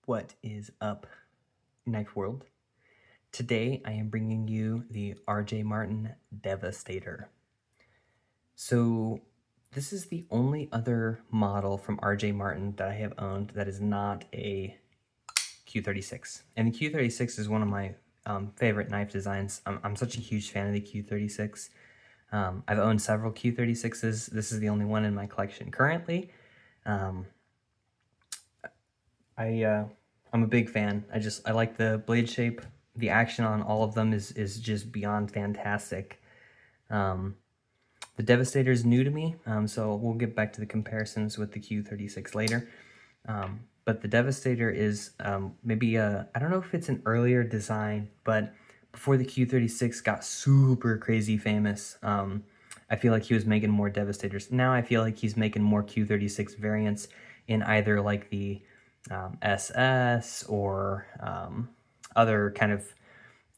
What is up, knife world? Today I am bringing you the Martin Devestator. So this is the only other model from Martin that I have owned that is not a Q36. And the Q36 is one of my favorite knife designs. I'm such a huge fan of the Q36. I've owned several Q36s. This is the only one in my collection currently. I'm a big fan. I like the blade shape. The action on all of them is just beyond fantastic. The Devastator is new to me, so we'll get back to the comparisons with the Q36 later. But the Devastator is maybe I don't know if it's an earlier design, but before the Q36 got super crazy famous, I feel like he was making more Devastators. Now I feel like he's making more Q36 variants in either like the SS or other kind of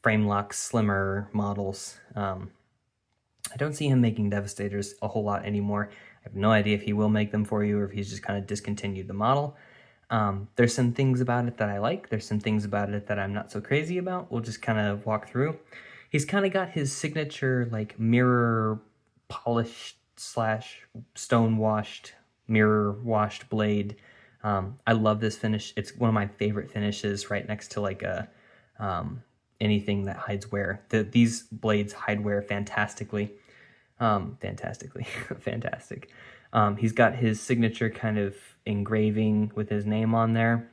frame lock slimmer models. I don't see him making Devastators a whole lot anymore. I have no idea if he will make them for you or if he's just kind of discontinued the model. There's some things about it that I like. There's some things about it that I'm not so crazy about. We'll just kind of walk through. He's kind of got his signature like mirror polished / stone washed, mirror washed blade. I love this finish. It's one of my favorite finishes, right next to like a anything that hides wear. These blades hide wear fantastically. Fantastic. He's got his signature kind of engraving with his name on there.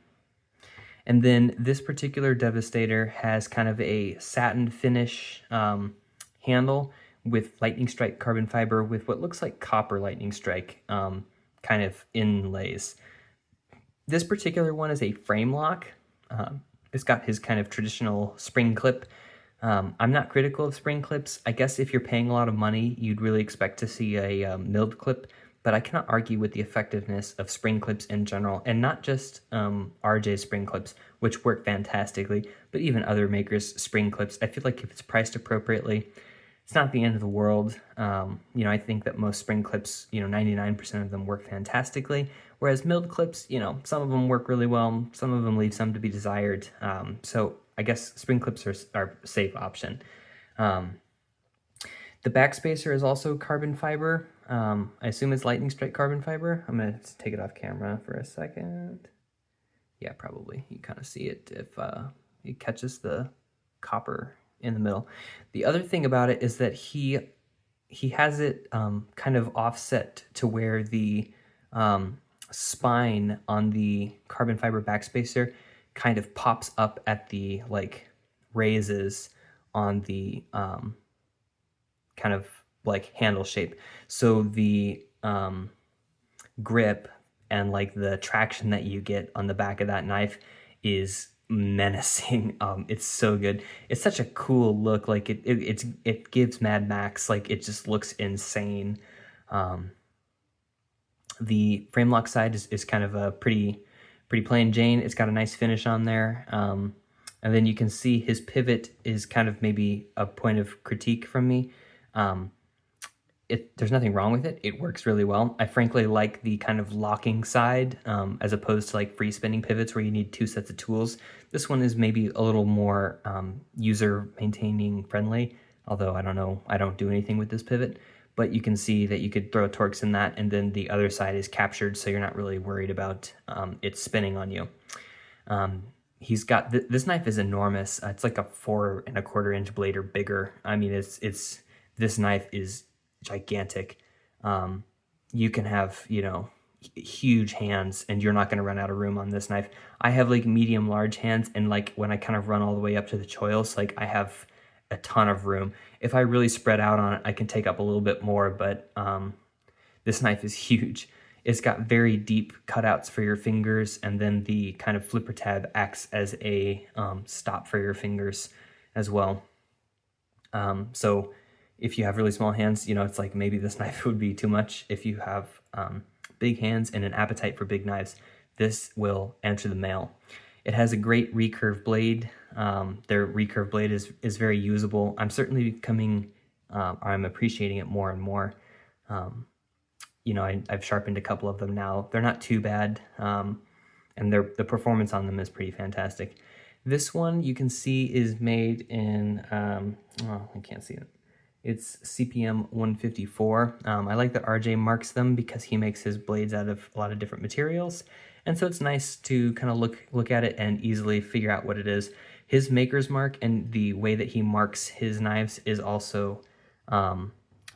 And then this particular Devastator has kind of a satin finish handle with lightning strike carbon fiber with what looks like copper lightning strike kind of inlays. This particular one is a frame lock. It's got his kind of traditional spring clip. I'm not critical of spring clips. I guess if you're paying a lot of money, you'd really expect to see a milled clip, but I cannot argue with the effectiveness of spring clips in general, and not just RJ spring clips, which work fantastically, but even other makers' spring clips. I feel like if it's priced appropriately, it's not the end of the world. I think that most spring clips, 99% of them work fantastically, whereas milled clips, some of them work really well, some of them leave some to be desired. So I guess spring clips are a safe option. The backspacer is also carbon fiber. I assume it's lightning strike carbon fiber. I'm going to take it off camera for a second. Yeah, probably. You kind of see it if it catches the copper in the middle. The other thing about it is that he has it kind of offset to where the spine on the carbon fiber backspacer kind of pops up at the like raises on the kind of like handle shape. So the grip and like the traction that you get on the back of that knife is menacing. It's so good. It's such a cool look. Like it gives Mad Max. Like it just looks insane. The frame lock side is kind of a pretty plain Jane. It's got a nice finish on there. And then you can see his pivot is kind of maybe a point of critique from me. There's nothing wrong with it. It works really well. I frankly like the kind of locking side as opposed to like free spinning pivots where you need two sets of tools. This one is maybe a little more user maintaining friendly, although I don't know, I don't do anything with this pivot, but you can see that you could throw Torx in that and then the other side is captured, so you're not really worried about it spinning on you. He's got, this knife is enormous. It's like a 4 1/4 inch blade or bigger. I mean, this knife is gigantic. You can have, huge hands and you're not going to run out of room on this knife. I have like medium large hands, and like when I kind of run all the way up to the choils, like I have a ton of room. If I really spread out on it, I can take up a little bit more, but this knife is huge. It's got very deep cutouts for your fingers, and then the kind of flipper tab acts as a stop for your fingers as well. So if you have really small hands, it's like maybe this knife would be too much. If you have big hands and an appetite for big knives, this will enter the mail. It has a great recurve blade. Their recurve blade is very usable. I'm certainly I'm appreciating it more and more. I've sharpened a couple of them now. They're not too bad. and the performance on them is pretty fantastic. This one you can see is made in, oh, I can't see it. It's CPM 154. I like that RJ marks them because he makes his blades out of a lot of different materials. And so it's nice to kind of look at it and easily figure out what it is. His maker's mark and the way that he marks his knives is also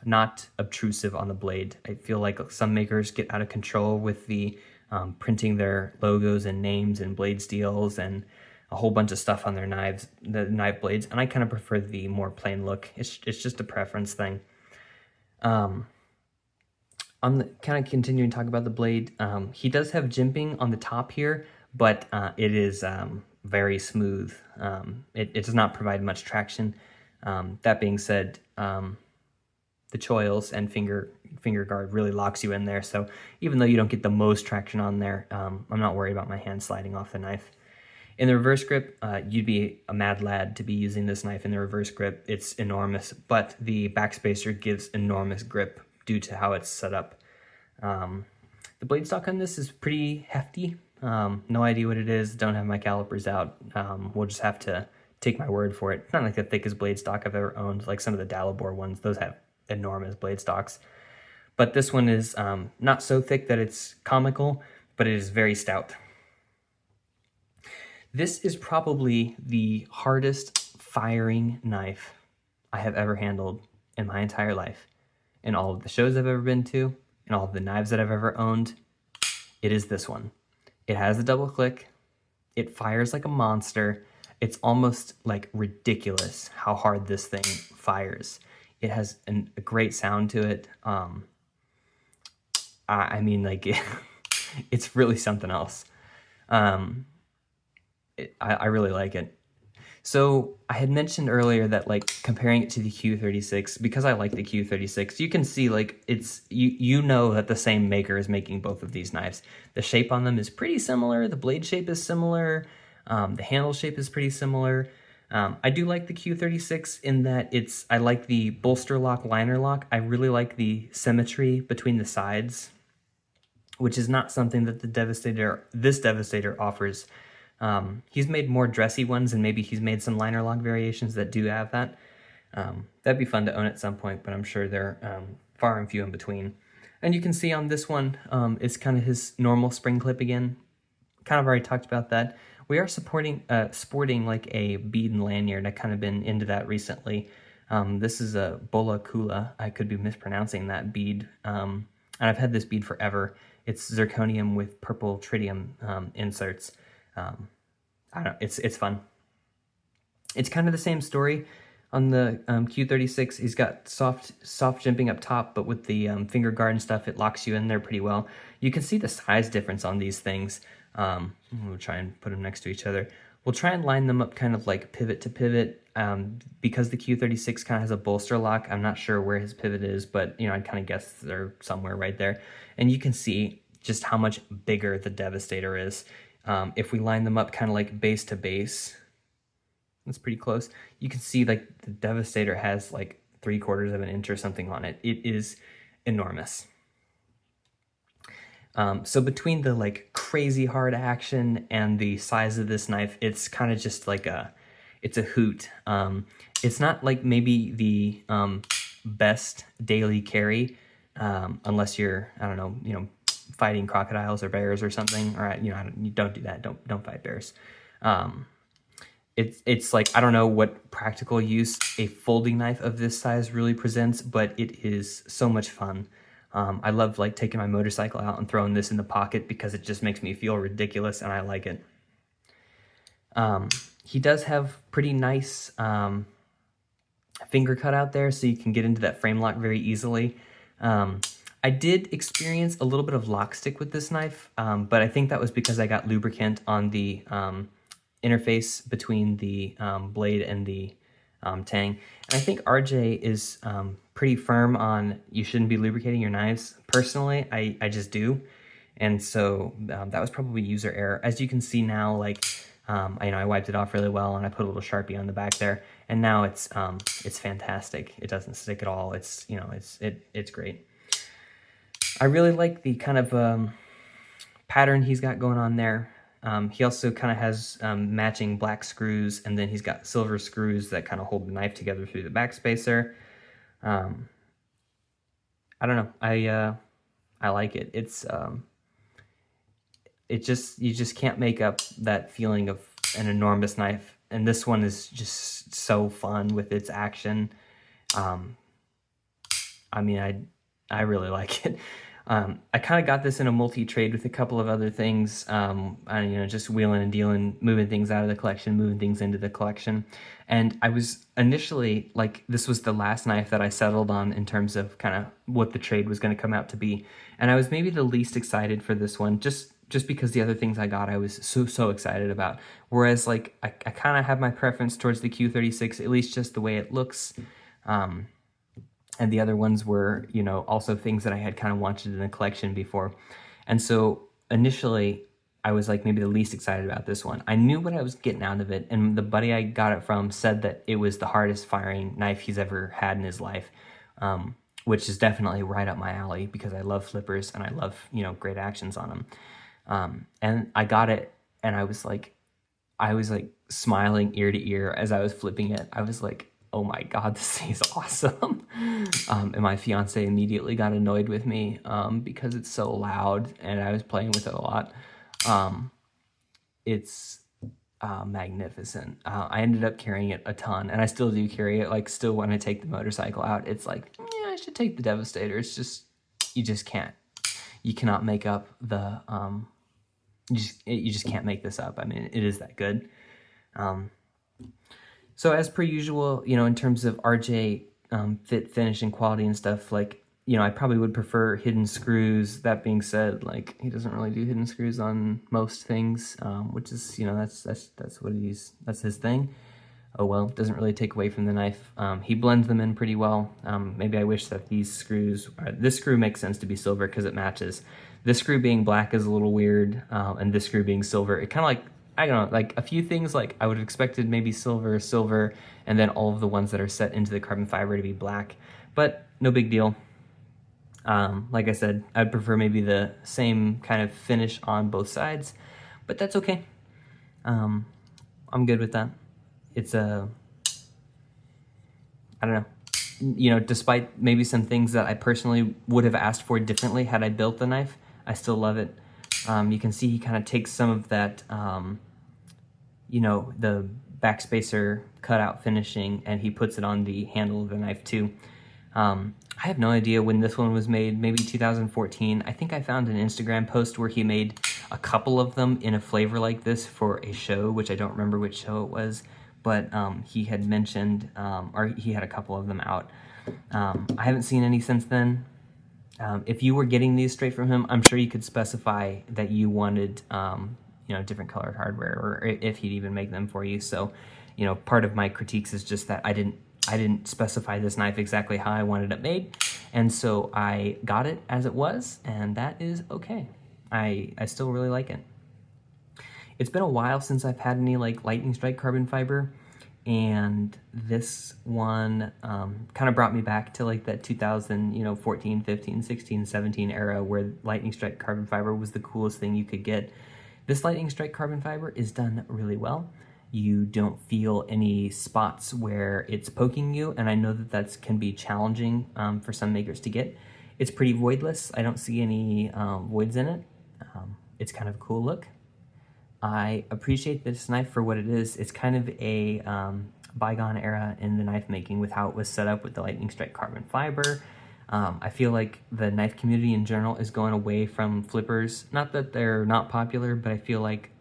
not obtrusive on the blade. I feel like some makers get out of control with the printing their logos and names and blade steels and a whole bunch of stuff on their knives, the knife blades, and I kind of prefer the more plain look. It's just a preference thing. I'm kind of continuing to talk about the blade. He does have jimping on the top here, but it is very smooth. It does not provide much traction. That being said, the choils and finger guard really locks you in there, so even though you don't get the most traction on there, I'm not worried about my hand sliding off the knife. In the reverse grip, you'd be a mad lad to be using this knife in the reverse grip. It's enormous, but the backspacer gives enormous grip due to how it's set up. The blade stock on this is pretty hefty. No idea what it is, don't have my calipers out. We'll just have to take my word for it. It's not like the thickest blade stock I've ever owned, like some of the Dalibor ones. Those have enormous blade stocks. But this one is not so thick that it's comical, but it is very stout. This is probably the hardest firing knife I have ever handled in my entire life. In all of the shows I've ever been to, in all of the knives that I've ever owned, it is this one. It has a double click. It fires like a monster. It's almost like ridiculous how hard this thing fires. It has a great sound to it. I mean, like, it's really something else. I really like it. So I had mentioned earlier that, like, comparing it to the Q36, because I like the Q36, you can see, like, it's you know that the same maker is making both of these knives. The shape on them is pretty similar. The blade shape is similar. The handle shape is pretty similar. I do like the Q36 in that I like the bolster lock, liner lock. I really like the symmetry between the sides, which is not something that this Devestator offers. He's made more dressy ones, and maybe he's made some liner lock variations that do have that. That'd be fun to own at some point, but I'm sure they're far and few in between. And you can see on this one, it's kind of his normal spring clip again. Kind of already talked about that. We are sporting like a bead and lanyard. I've kind of been into that recently. This is a Bola Kula. I could be mispronouncing that bead. And I've had this bead forever. It's zirconium with purple tritium inserts. I don't know, it's fun. It's kind of the same story on the Q36. He's got soft jimping up top, but with the finger guard and stuff, it locks you in there pretty well. You can see the size difference on these things. We'll try and put them next to each other. We'll try and line them up kind of like pivot to pivot. Because the Q36 kind of has a bolster lock, I'm not sure where his pivot is, but you know, I'd kind of guess they're somewhere right there. And you can see just how much bigger the Devestator is. If we line them up kind of like base to base, that's pretty close. You can see like the Devestator has like 3/4 of an inch or something on it. It is enormous. So between the like crazy hard action and the size of this knife, it's kind of just like it's a hoot. It's not like maybe the best daily carry, unless you're, I don't know, fighting crocodiles or bears or something. All right, you don't do that. Don't fight bears. It's like, I don't know what practical use a folding knife of this size really presents, but it is so much fun. I love like taking my motorcycle out and throwing this in the pocket because it just makes me feel ridiculous, and I like it. He does have pretty nice finger cut out there, so you can get into that frame lock very easily. I did experience a little bit of lock stick with this knife, but I think that was because I got lubricant on the interface between the blade and the tang. And I think RJ is pretty firm on you shouldn't be lubricating your knives. Personally, I just do. And so that was probably user error. As you can see now, like, I wiped it off really well, and I put a little Sharpie on the back there, and now it's fantastic. It doesn't stick at all. It's great. I really like the kind of pattern he's got going on there. He also kind of has matching black screws, and then he's got silver screws that kind of hold the knife together through the backspacer. Um, I don't know. I like it. You just can't make up that feeling of an enormous knife. And this one is just so fun with its action. I mean, I really like it. I kind of got this in a multi-trade with a couple of other things. Just wheeling and dealing, moving things out of the collection, moving things into the collection. And I was initially like, this was the last knife that I settled on in terms of kind of what the trade was going to come out to be. And I was maybe the least excited for this one, just because the other things I got, I was so excited about. Whereas like, I kind of have my preference towards the Q36, at least just the way it looks. And the other ones were, also things that I had kind of wanted in the collection before. And so initially, I was like maybe the least excited about this one. I knew what I was getting out of it, and the buddy I got it from said that it was the hardest firing knife he's ever had in his life, which is definitely right up my alley because I love flippers and I love, great actions on them. And I got it, and I was like smiling ear to ear as I was flipping it. I was like, oh my God, this thing is awesome. And my fiance immediately got annoyed with me because it's so loud and I was playing with it a lot. It's magnificent. I ended up carrying it a ton, and I still do carry it. Like, still when I take the motorcycle out, it's like, yeah, I should take the Devastator. It's just, you just can't. You cannot make up the, you just can't make this up. I mean, it is that good. So as per usual, in terms of RJ fit, finish, and quality and stuff, like, I probably would prefer hidden screws. That being said, like, he doesn't really do hidden screws on most things, which is, that's what that's his thing. Oh well, doesn't really take away from the knife. He blends them in pretty well. Maybe I wish that these screws, this screw makes sense to be silver because it matches. This screw being black is a little weird, and this screw being silver, it kind of like, I don't know, like a few things, like I would have expected maybe silver, and then all of the ones that are set into the carbon fiber to be black, but no big deal. Like I said, I'd prefer maybe the same kind of finish on both sides, but that's okay. I'm good with that. It's I don't know, despite maybe some things that I personally would have asked for differently had I built the knife, I still love it. You can see he kind of takes some of that, the backspacer cutout finishing, and he puts it on the handle of the knife too. I have no idea when this one was made, maybe 2014. I think I found an Instagram post where he made a couple of them in a flavor like this for a show, which I don't remember which show it was, but he had mentioned, or he had a couple of them out. I haven't seen any since then. If you were getting these straight from him, I'm sure you could specify that you wanted, different colored hardware, or if he'd even make them for you. So, part of my critiques is just that I didn't specify this knife exactly how I wanted it made, and so I got it as it was, and that is okay. I still really like it. It's been a while since I've had any like lightning strike carbon fiber, and this one kind of brought me back to like that 2014, 15, 16, 17 era where lightning strike carbon fiber was the coolest thing you could get. This lightning strike carbon fiber is done really well. You don't feel any spots where it's poking you, and I know that can be challenging for some makers to get. It's pretty voidless. I don't see any voids in it. It's kind of a cool look. I appreciate this knife for what it is. It's kind of a bygone era in the knife making with how it was set up with the lightning strike carbon fiber. I feel like the knife community in general is going away from flippers. Not that they're not popular, but I feel like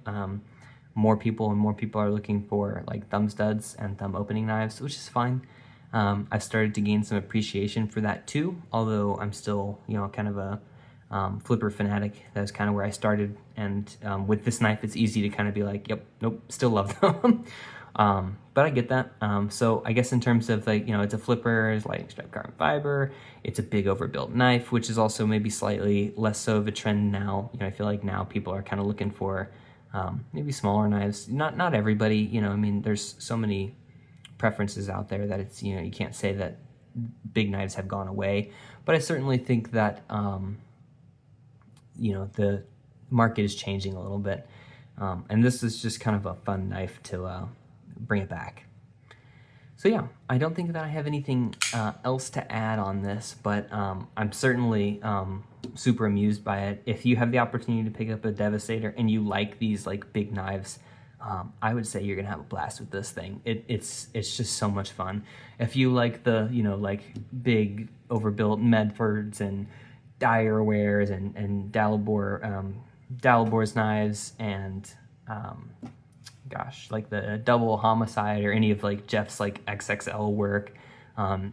more people are looking for like thumb studs and thumb opening knives, which is fine. I've started to gain some appreciation for that too, although I'm still, kind of a flipper fanatic. That's kind of where I started, and with this knife it's easy to kind of be like, yep, nope, still love them. But I get that. So I guess in terms of like, it's a flipper, it's lightning strike carbon fiber, it's a big overbuilt knife, which is also maybe slightly less so of a trend now. I feel like now people are kind of looking for maybe smaller knives. Not everybody, I mean, there's so many preferences out there that it's, you can't say that big knives have gone away, but I certainly think that the market is changing a little bit. And this is just kind of a fun knife to bring it back. So yeah, I don't think that I have anything else to add on this, but I'm certainly super amused by it. If you have the opportunity to pick up a Devastator and you like these like big knives, I would say you're gonna have a blast with this thing. It's just so much fun. If you like the, you know, like big overbuilt Medfords and Dyerwares and Dalabor's knives and gosh, like the Double Homicide or any of like Jeff's like XXL work,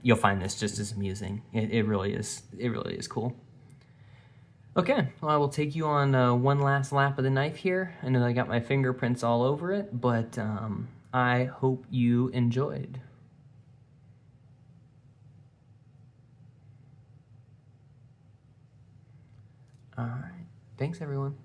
you'll find this just as amusing. It really is. It really is cool. Okay, well, I will take you on one last lap of the knife here. I know I got my fingerprints all over it, but I hope you enjoyed. All right, thanks everyone.